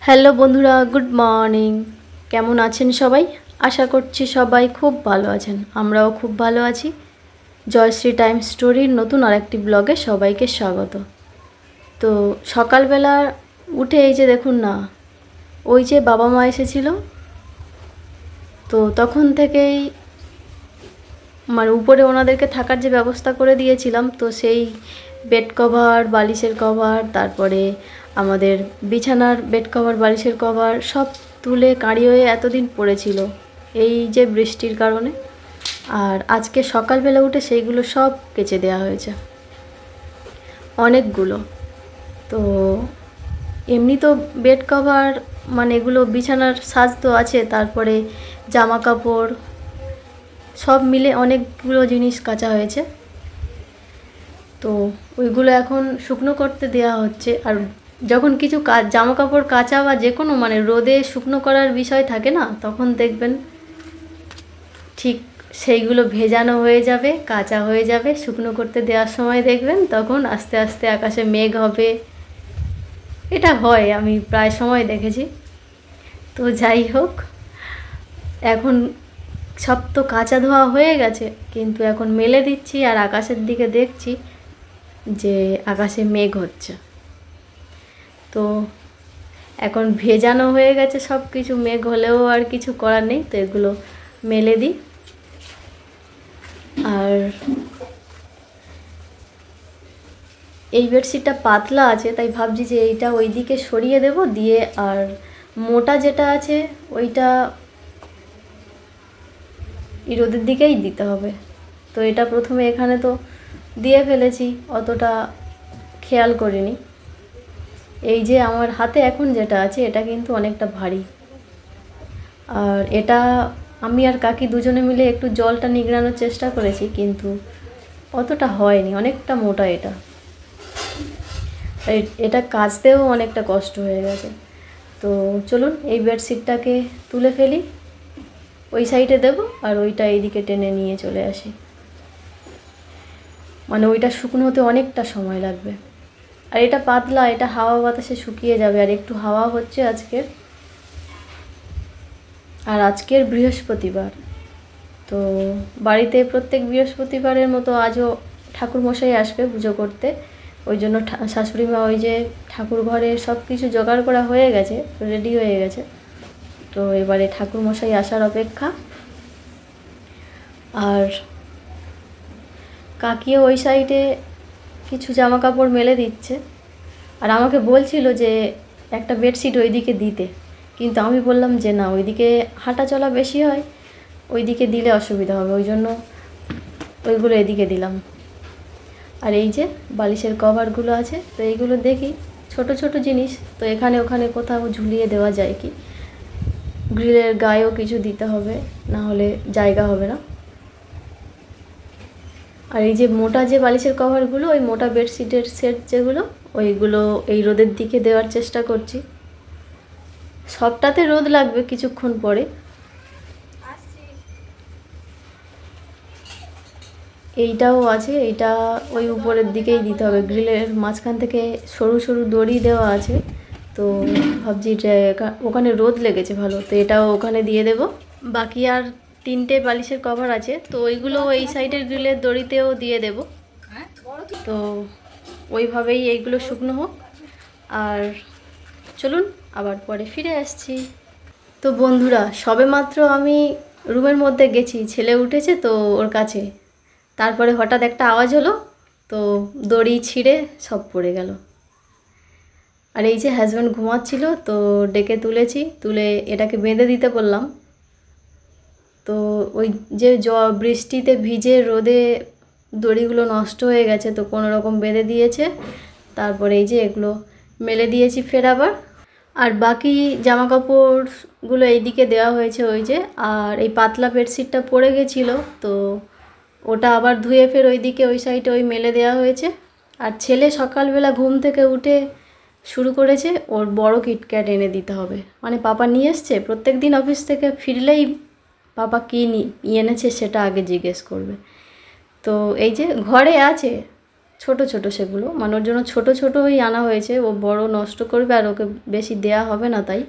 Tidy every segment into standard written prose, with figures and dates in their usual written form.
Hello বন্ধুরা, good morning. কেমন আছেন সবাই? আশা করছি সবাই খুব ভালো আছেন। আমরাও খুব ভালো আছি। জয়শ্রী টাইম স্টোরির নতুন আরেকটি ব্লগে সবাইকে স্বাগত। তো সকালবেলা উঠে এই যে দেখুন না, ওই যে বাবা মা এসেছিল, তো তখন থেকেই মানে উপরে ওনাদেরকে থাকার যে ব্যবস্থা করে দিয়েছিলাম, তো সেই বেড কভার, বালিশের কভার, তারপরে আমাদের বিছানার বেড কভার, বালিশের কভার সব তুলে কাঁড়ি হয়ে এতদিন পড়েছিল এই যে বৃষ্টির কারণে। আর আজকে সকালবেলা উঠে সেইগুলো সব কেচে দেওয়া হয়েছে, অনেকগুলো। তো এমনি তো বেড কভার মানে এগুলো বিছানার সাজ তো আছে, তারপরে জামা কাপড় সব মিলে অনেকগুলো জিনিস কাচা হয়েছে। তো ওইগুলো এখন শুকনো করতে দেওয়া হচ্ছে। আর যখন কিছু জামা কাপড় কাচা বা যে কোনো মানে রোদে শুকনো করার বিষয় থাকে না, তখন দেখবেন ঠিক সেইগুলো ভেজানো হয়ে যাবে, কাঁচা হয়ে যাবে। শুকনো করতে দেওয়ার সময় দেখবেন তখন আস্তে আস্তে আকাশে মেঘ হবে। এটা হয়, আমি প্রায় সময় দেখেছি। তো যাই হোক, এখন সব তো কাঁচা ধোয়া হয়ে গেছে, কিন্তু এখন মেলে দিচ্ছি আর আকাশের দিকে দেখছি যে আকাশে মেঘ হচ্ছে। তো এখন ভেজানো হয়ে গেছে সব কিছু, মেঘ হলেও আর কিছু করার নেই। তো এগুলো মেলে দিই। আর এই বেডশিটটা পাতলা আছে, তাই ভাবছি যে এইটা ওইদিকে সরিয়ে দেব, দিয়ে আর মোটা যেটা আছে ওইটা এই রোদের দিকেই দিতে হবে। তো এটা প্রথমে এখানে তো দিয়ে ফেলেছি, অতটা খেয়াল করিনি। এই যে আমার হাতে এখন যেটা আছে এটা কিন্তু অনেকটা ভারী। আর এটা আমি আর কাকি দুজনে মিলে একটু জলটা নিগড়ানোর চেষ্টা করেছি, কিন্তু অতটা হয়নি, অনেকটা মোটা এটা। এটা কাচতেও অনেকটা কষ্ট হয়ে গেছে। তো চলুন এই বেডশিটটাকে তুলে ফেলি, ওই সাইডে দেব, আর ওইটা এইদিকে টেনে নিয়ে চলে আসি। মানে ওইটা শুকনো হতে অনেকটা সময় লাগবে। আর এটা পাতলা, এটা হাওয়া বাতাসে শুকিয়ে যাবে। আর একটু হাওয়া হচ্ছে আজকের। আর আজকের বৃহস্পতিবার, তো বাড়িতে প্রত্যেক বৃহস্পতিবারের মতো আজও ঠাকুরমশাই আসবে পুজো করতে। ওই জন্য শাশুড়ি মা ওই যে ঠাকুর ঘরে সব কিছু জোগাড় করা হয়ে গেছে, রেডি হয়ে গেছে। তো এবারে ঠাকুরমশাই আসার অপেক্ষা। আর কাকিও ওই সাইডে কিছু জামা কাপড় মেলে দিচ্ছে। আর আমাকে বলছিল যে একটা বেডশিট ওইদিকে দিতে, কিন্তু আমি বললাম যে না, ওইদিকে হাঁটা চলা বেশি হয়, ওইদিকে দিলে অসুবিধা হবে, ওই জন্য ওইগুলো এদিকে দিলাম। আর এই যে বালিশের কভারগুলো আছে, তো এইগুলো দেখি ছোট ছোট জিনিস, তো এখানে ওখানে কোথাও ঝুলিয়ে দেওয়া যায় কি। গ্রিলের গায়েও কিছু দিতে হবে, না হলে জায়গা হবে না। আর এই যে মোটা যে বালিশের কভারগুলো, ওই মোটা বেডশিটের সেট যেগুলো, ওইগুলো এই রোদের দিকে দেওয়ার চেষ্টা করছি। সবটাতে রোদ লাগবে কিছুক্ষণ পরে। এইটাও আছে, এইটা ওই উপরের দিকেই দিতে হবে। গ্রিলের মাঝখান থেকে সরু সরু দড়ি দেওয়া আছে, তো ভাবছি যে ওখানে রোদ লেগেছে ভালো, তো এটাও ওখানে দিয়ে দেব। বাকি আর 3টে বালিশের কভার আছে, তো ওইগুলো এই সাইডের গ্রিলের দড়িতেও দিয়ে দেব। তো ওইভাবেই এইগুলো শুকনো হোক। আর চলুন আবার পরে ফিরে আসছি। তো বন্ধুরা, সবেমাত্র আমি রুমের মধ্যে গেছি, ছেলে উঠেছে তো ওর কাছে, তারপরে হঠাৎ একটা আওয়াজ হলো, তো দড়ি ছিঁড়ে সব পড়ে গেল। আর এই যে হাজব্যান্ড ঘুমাচ্ছিল, তো ডেকে তুলেছি, তুলে এটাকে বেঁধে দিতে বললাম। তো ওই যে বৃষ্টিতে ভিজে রোদে দড়িগুলো নষ্ট হয়ে গেছে, তো কোনো রকম বেঁধে দিয়েছে। তারপরে এই যে এগুলো মেলে দিয়েছি ফের আবার। আর বাকি জামা কাপড়গুলো এইদিকে দেওয়া হয়েছে ওই যে। আর এই পাতলা বেডশিটটা পড়ে গেছিলো, তো ওটা আবার ধুয়ে ফের ওইদিকে ওই সাইডে ওই মেলে দেওয়া হয়েছে। আর ছেলে সকালবেলা ঘুম থেকে উঠে শুরু করেছে ওর বড় কিটক্যাট এনে দিতে হবে। মানে পাপা নিয়ে এসছে, প্রত্যেক দিন অফিস থেকে ফিরলেই পাপা কী এনেছে সেটা আগে জিজ্ঞেস করবে। তো এই যে ঘরে আছে, ছোট ছোট সেগুলো, মানে ওর জন্য ছোট ছোটই আনা হয়েছে, ও বড় নষ্ট করবে আর ওকে বেশি দেয়া হবে না তাই।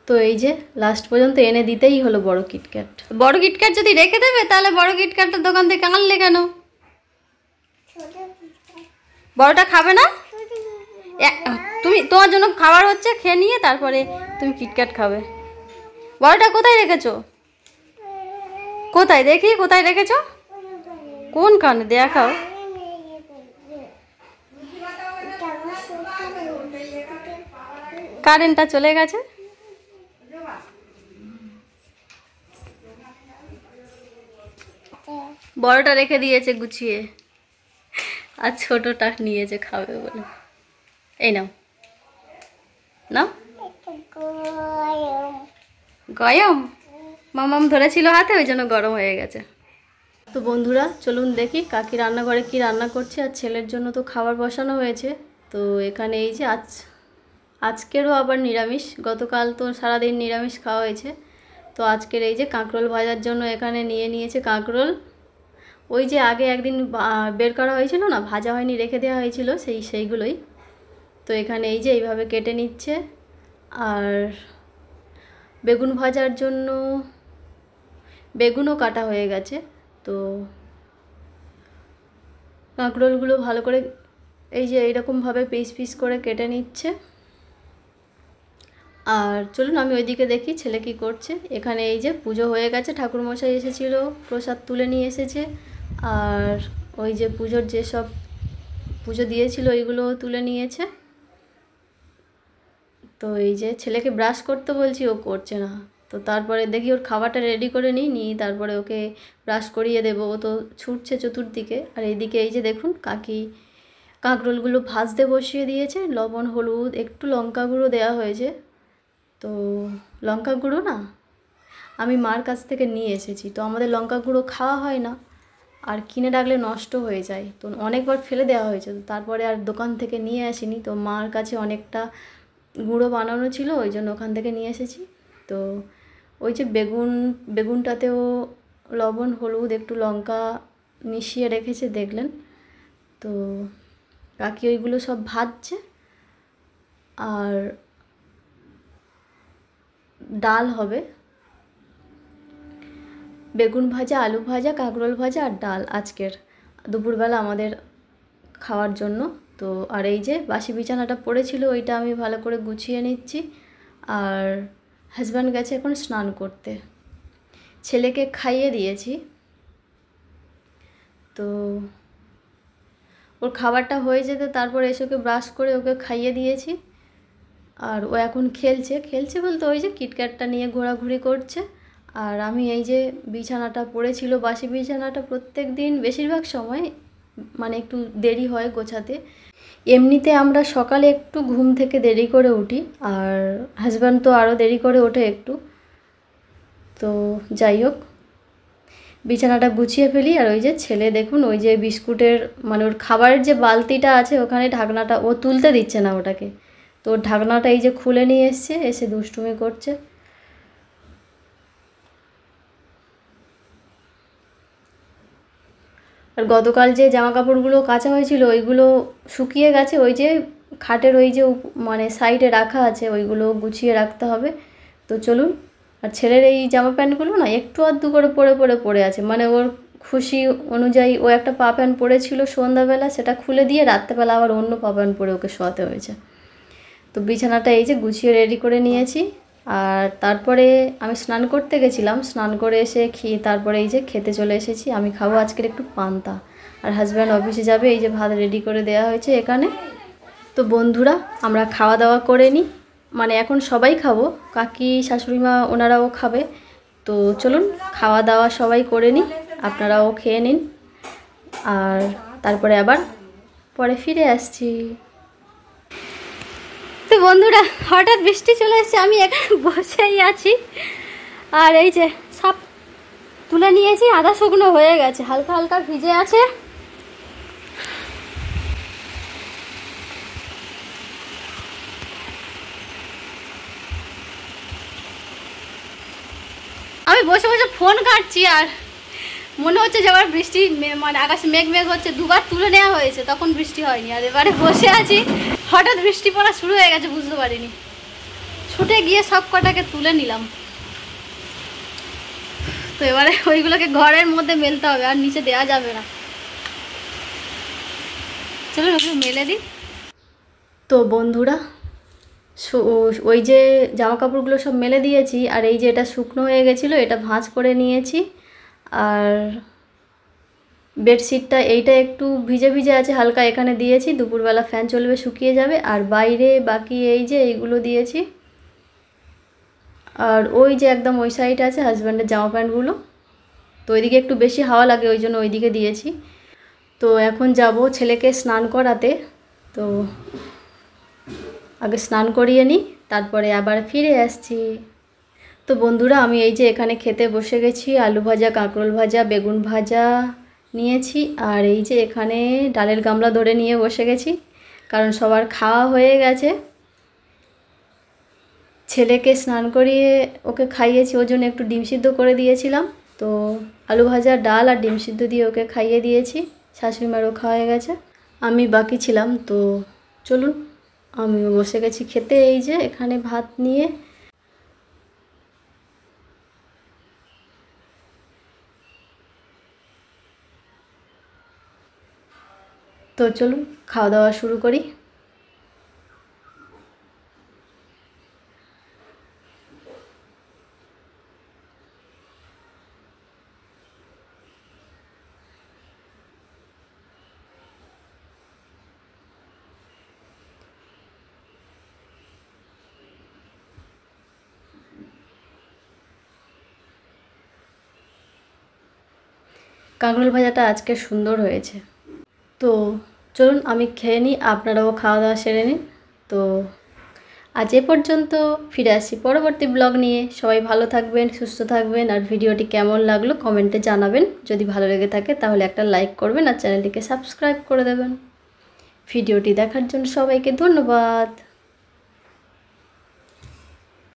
তো এই যে লাস্ট পর্যন্ত এনে দিতেই হলো বড় কিটক্যাট। বড় কিটক্যাট যদি রেখে দেবে তাহলে বড় কিটক্যাটটা দোকান থেকে আনলে কেন? বড়টা খাবে না? তুমি তোমার জন্য খাবার হচ্ছে, খেয়ে নিয়ে তারপরে তুমি কিটক্যাট খাবে। বড়টা কোথায় রেখেছো? কোথায় দেখি, কোথায় রেখেছো? কোন কানে দেখাও। কারেন্টটা চলে গেছে। বড়টা রেখে দিয়েছে গুছিয়ে, আর ছোটটা নিয়েছে খাবে বলে। এই নাও নাও। গরম মামাম ধরেছিল হাতে, ওই জন্য গরম হয়ে গেছে। তো বন্ধুরা চলুন দেখি কাকি রান্নাঘরে কি রান্না করছে। আর ছেলের জন্য তো খাবার বসানো হয়েছে। তো এখানে এই যে আজকেরও আবার নিরামিষ, গতকাল তো সারাদিন নিরামিষ খাওয়া হয়েছে। তো আজকের এই যে কাঁকরোল ভাজার জন্য এখানে নিয়ে নিয়েছে কাঁকরোল। ওই যে আগে একদিন বের করা হয়েছিল না, ভাজা হয়নি, রেখে দেওয়া হয়েছিল সেইগুলোই। তো এখানে এই যে এইভাবে কেটে নিচ্ছে। আর বেগুন ভাজার জন্য বেগুনও কাটা হয়ে গেছে। তো কাঁকরোলগুলো ভালো করে এই যে এইরকমভাবে পিস পিস করে কেটে নিচ্ছে। আর চলুন আমি ওইদিকে দেখি ছেলে কি করছে। এখানে এই যে পুজো হয়ে গেছে, ঠাকুরমশাই এসেছিল, প্রসাদ তুলে নিয়ে এসেছে। আর ওই যে পুজোর যেসব পুজো দিয়েছিল ওইগুলো তুলে নিয়েছে। তো এই যে ছেলেকে ব্রাশ করতে বলছি, ও করছে না। তো তারপরে দেখি ওর খাবারটা রেডি করে নিই, তারপরে ওকে ব্রাশ করিয়ে দেবো। ও তো ছুটছে চতুর্দিকে। আর এইদিকে এই যে দেখুন কাকি কাঁকরোলগুলো ভাজতে বসিয়ে দিয়েছে। লবণ, হলুদ, একটু লঙ্কা গুঁড়ো দেওয়া হয়েছে। তো লঙ্কা গুঁড়ো না আমি মার কাছ থেকে নিয়ে এসেছি। তো আমাদের লঙ্কা গুঁড়ো খাওয়া হয় না, আর কিনে রাখলে নষ্ট হয়ে যায়। তো অনেকবার ফেলে দেওয়া হয়েছে। তো তারপরে আর দোকান থেকে নিয়ে আসিনি। তো মার কাছে অনেকটা গুঁড়ো বানানো ছিল, ওই জন্য ওখান থেকে নিয়ে এসেছি। তো ওই যে বেগুনটাতেও লবণ, হলুদ, একটু লঙ্কা মিশিয়ে রেখেছে দেখলেন। তো কাকি ওইগুলো সব ভাজছে। আর ডাল হবে, বেগুন ভাজা, আলু ভাজা, কাঁকরোল ভাজা আর ডাল আজকের দুপুরবেলা আমাদের খাওয়ার জন্য। তো আর এই যে বাসি বিছানাটা পড়েছিল ওইটা আমি ভালো করে গুছিয়ে নিচ্ছি। আর হাজব্যান্ড গেছে এখন স্নান করতে, ছেলেকে খাইয়ে দিয়েছি। তো ওর খাবারটা হয়ে যেতে তারপর এসে ওকে ব্রাশ করে ওকে খাইয়ে দিয়েছি। আর ও এখন খেলছে বলতে ওই যে কিটক্যাটটা নিয়ে ঘোরাঘুরি করছে। আর আমি এই যে বিছানাটা পড়েছিল, বাসি বিছানাটা প্রত্যেক দিন বেশিরভাগ সময় মানে একটু দেরি হয় গোছাতে। এমনিতে আমরা সকালে একটু ঘুম থেকে দেরি করে উঠি, আর হাজব্যান্ড তো আরও দেরি করে ওঠে একটু। তো যাই হোক বিছানাটা গুছিয়ে ফেলি। আর ওই যে ছেলে দেখুন ওই যে বিস্কুটের মানে ওর খাবারের যে বালতিটা আছে ওখানে ঢাকনাটা ও তুলতে দিচ্ছে না ওটাকে। তো ওর ঢাকনাটা এই যে খুলে নিয়ে এসে দুষ্টুমি করছে। আর গতকাল যে জামা কাপড়গুলো কাচা হয়েছিল ওইগুলো শুকিয়ে গেছে, ওই যে খাটের ওই যে মানে সাইডে রাখা আছে, ওইগুলো গুছিয়ে রাখতে হবে। তো চলুন। আর ছেলের এই জামা প্যান্টগুলো না একটু আধটু করে পরে আছে, মানে ওর খুশি অনুযায়ী। ও একটা পা প্যান্ট পরেছিল সন্ধ্যাবেলা, সেটা খুলে দিয়ে রাত্রেবেলা আবার অন্য পা প্যান্ট পরে ওকে শোয়াতে হয়েছে। তো বিছানাটা এই যে গুছিয়ে রেডি করে নিয়েছি। আর তারপরে আমি স্নান করতে গেছিলাম, স্নান করে এসে তারপরে এই যে খেতে চলে এসেছি। আমি খাবো আজকের একটু পান্তা। আর হাজব্যান্ড অফিসে যাবে, এই যে ভাত রেডি করে দেওয়া হয়েছে এখানে। তো বন্ধুরা আমরা খাওয়া দাওয়া করে নিই, মানে এখন সবাই খাবো, কাকি, শাশুড়িমা ওনারাও খাবে। তো চলুন খাওয়া দাওয়া সবাই করে নিই, আপনারাও খেয়ে নিন। আর তারপরে আবার পরে ফিরে আসছি। তো বন্ধুরা হঠাৎ বৃষ্টি চলে এসেছে, আমি এখানে বসেই আছি। আর এই যে সব তুলে নিয়েছি, আধা শুকনো হয়ে গেছে, হালকা হালকা ভিজে আছে। আমি বসে বসে ফোন কাটছি আর মনে হচ্ছে যে আবার বৃষ্টি মানে আকাশে মেঘ মেঘ হচ্ছে, দুবার তুলে নেওয়া হয়েছে তখন বৃষ্টি হয়নি। আর এবারে বসে আছি, হঠাৎ বৃষ্টি পড়া শুরু হয়ে গেছে, বুঝতে পারিনি। ছুটে গিয়ে সব কটাকে তুলে নিলাম। তো এবারে ওইগুলোকে ঘরের মধ্যে মেলতে হবে, আর নিচে দেওয়া যাবে না। চলো ওগুলো মেলে দিই। তো বন্ধুরা, ওই যে জামা কাপড়গুলো সব মেলে দিয়েছি, আর এই যে এটা শুকনো হয়ে গেছিলো, এটা ভাঁজ করে নিয়েছি। আর বেডশিটটা এইটা একটু ভিজে ভিজে আছে হালকা, এখানে দিয়েছি, দুপুরবেলা ফ্যান চলবে শুকিয়ে যাবে। আর বাইরে বাকি এই যে এইগুলো দিয়েছি। আর ওই যে একদম ওই সাইড আছে হাজব্যান্ডের জামা প্যান্টগুলো, তো ওইদিকে একটু বেশি হাওয়া লাগে, ওই জন্য ওইদিকে দিয়েছি। তো এখন যাব ছেলেকে স্নান করাতে। তো আগে স্নান করিয়ে নিই, তারপরে আবার ফিরে আসছি। তো বন্ধুরা, আমি এই যে এখানে খেতে বসে গেছি। আলু ভাজা, কাঁকরোল ভাজা, বেগুন ভাজা নিয়েছি। আর এই যে এখানে ডালের গামলা ধরে নিয়ে বসে গেছি, কারণ সবার খাওয়া হয়ে গেছে। ছেলেকে স্নান করিয়ে ওকে খাইয়েছি, ওর জন্য একটু ডিম সিদ্ধ করে দিয়েছিলাম। তো আলু ভাজা, ডাল আর ডিম সিদ্ধ দিয়ে ওকে খাইয়ে দিয়েছি। শাশুড়ি মারও খাওয়া হয়ে গেছে, আমি বাকি ছিলাম। তো চলুন, আমিও বসে গেছি খেতে। এই যে এখানে ভাত নিয়ে। তো চলুন খাওয়া দাওয়া শুরু করি। কাঁকরোল ভাজাটা আজকে সুন্দর হয়েছে। তো চলুন আমি খেয়ে নিই, আপনারাও খাওয়া দাওয়া সেরে নিন। তো আজ এ পর্যন্ত, ফিরে আসি পরবর্তী ব্লগ নিয়ে। সবাই ভালো থাকবেন, সুস্থ থাকবেন। আর ভিডিওটি কেমন লাগলো কমেন্টে জানাবেন। যদি ভালো লেগে থাকে তাহলে একটা লাইক করবেন আর চ্যানেলটিকে সাবস্ক্রাইব করে দেবেন। ভিডিওটি দেখার জন্য সবাইকে ধন্যবাদ।